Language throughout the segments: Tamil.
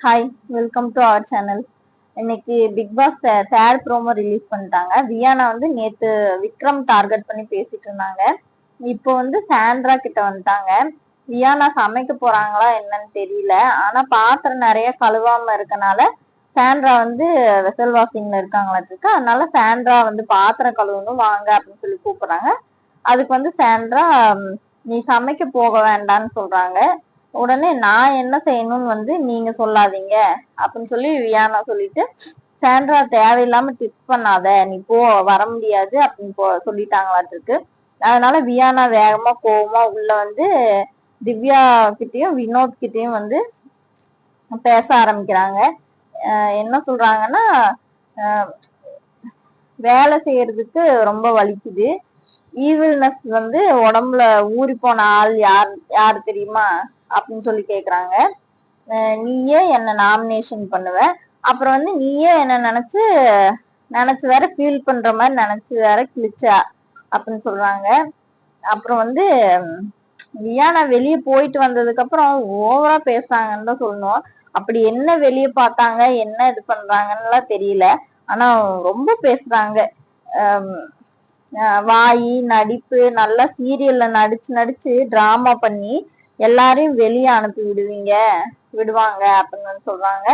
Hi, welcome to our channel. இன்னைக்கு big boss third promo release பண்ணிட்டாங்க. வியானா வந்து நேத்து விக்ரம் டார்கெட் பண்ணி பேசிட்டு இருந்தாங்க. இப்போ வந்து சாண்ட்ரா கிட்ட வந்துட்டாங்க. வியானா சமைக்க போறாங்களா என்னன்னு தெரியல. ஆனா பாத்திரம் நிறைய கழுவாம இருக்கனால சாண்ட்ரா வந்து வெசல் வாஷிங்ல இருக்காங்களாட்டுருக்கு. அதனால சாண்ட்ரா வந்து பாத்திரம் கழுவணும் வாங்க அப்படின்னு சொல்லி கூப்பிடுறாங்க. அதுக்கு வந்து சாண்ட்ரா நீ சமைக்க போக வேண்டாம்னு சொல்றாங்க. உடனே நான் என்ன செய்யணும்னு வந்து நீங்க சொல்லாதீங்க அப்படின்னு சொல்லி வியானா சொல்லிட்டு, சாண்ட்ரா தேவையில்லாம டிப்ஸ் பண்ணாத, நீ போ, வர முடியாது அப்படின்னு சொல்லிட்டாங்களாட்டிருக்கு. அதனால வியானா வேகமா கோவமா உள்ள வந்து திவ்யா கிட்டயும் வினோத் கிட்டயும் வந்து பேச ஆரம்பிக்கிறாங்க. என்ன சொல்றாங்கன்னா, வேலை செய்யறதுக்கு ரொம்ப வலிக்குது, ஈவில்னஸ் வந்து உடம்புல ஊறி போன ஆள் யார் தெரியுமா அப்படின்னு சொல்லி கேக்குறாங்க. நீயே என்ன நாமினேஷன் பண்ணுவ, அப்புறம் வந்து நீயே என்ன நினைச்சு வேற ஃபீல் பண்ற மாதிரி நினைச்சு வேற கிழிச்ச அப்படின்னு சொல்றாங்க. அப்புறம் வந்து வியானா வெளியே போயிட்டு வந்ததுக்கு அப்புறம் ஓவரா பேசுறாங்கன்னு தான் சொல்லணும். அப்படி என்ன வெளியே பார்த்தாங்க, என்ன இது பண்றாங்கன்னு தெரியல. ஆனா ரொம்ப பேசுறாங்க. வாயி நடிப்பு நல்லா சீரியல்ல நடிச்சு டிராமா பண்ணி எல்லாரையும் வெளியே அனுப்பி விடுவாங்க அப்படின்னு சொல்றாங்க.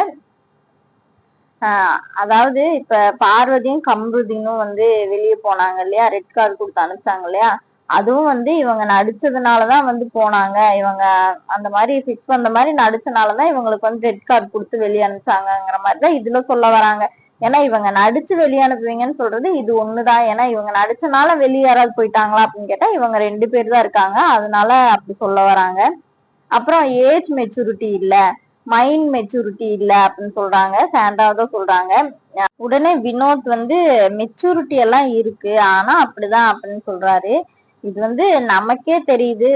அதாவது இப்ப பார்வதியும் கம்ருதினும் வந்து வெளியே போனாங்க இல்லையா, ரெட் கார்டு கொடுத்து அனுப்பிச்சாங்க இல்லையா, அதுவும் வந்து இவங்க நடிச்சதுனாலதான் வந்து போனாங்க. இவங்க அந்த மாதிரி பிக்ஸ் பண்ண மாதிரி நடிச்சனாலதான் இவங்களுக்கு வந்து ரெட் கார்டு கொடுத்து வெளியே அனுப்பிச்சாங்கிற மாதிரிதான் இதுல சொல்ல வராங்க. ஏன்னா இவங்க நடிச்சு வெளியே அனுப்புவீங்கன்னு சொல்றது இது ஒண்ணுதான். ஏன்னா இவங்க நடிச்சனால வெளியே யாராவது போயிட்டாங்களா அப்படின்னு கேட்டா இவங்க 2 பேர் தான் இருக்காங்க, அதனால அப்படி சொல்ல வராங்க. அப்புறம் ஏஜ் மெச்சூரிட்டி இல்ல, மைண்ட் மெச்சூரிட்டி இல்ல அப்படின்னு சொல்றாங்க, சாண்டாதான் சொல்றாங்க. உடனே வினோத் வந்து மெச்சூரிட்டி எல்லாம் இருக்கு, ஆனா அப்படிதான் அப்படின்னு சொல்றாரு. இது வந்து நமக்கே தெரியுது,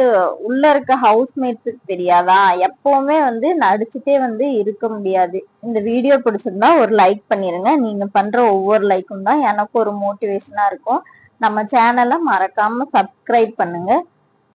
உள்ள இருக்க ஹவுஸ்மேட்ஸுக்கு தெரியாதா? எப்பவுமே வந்து நடிச்சுட்டே வந்து இருக்க முடியாது. இந்த வீடியோ பிடிச்சிருந்தா ஒரு லைக் பண்ணிருங்க. நீங்க பண்ற ஒவ்வொரு லைக்கும் தான் எனக்கு ஒரு மோட்டிவேஷனா இருக்கும். நம்ம சேனலை மறக்காம சப்ஸ்கிரைப் பண்ணுங்க.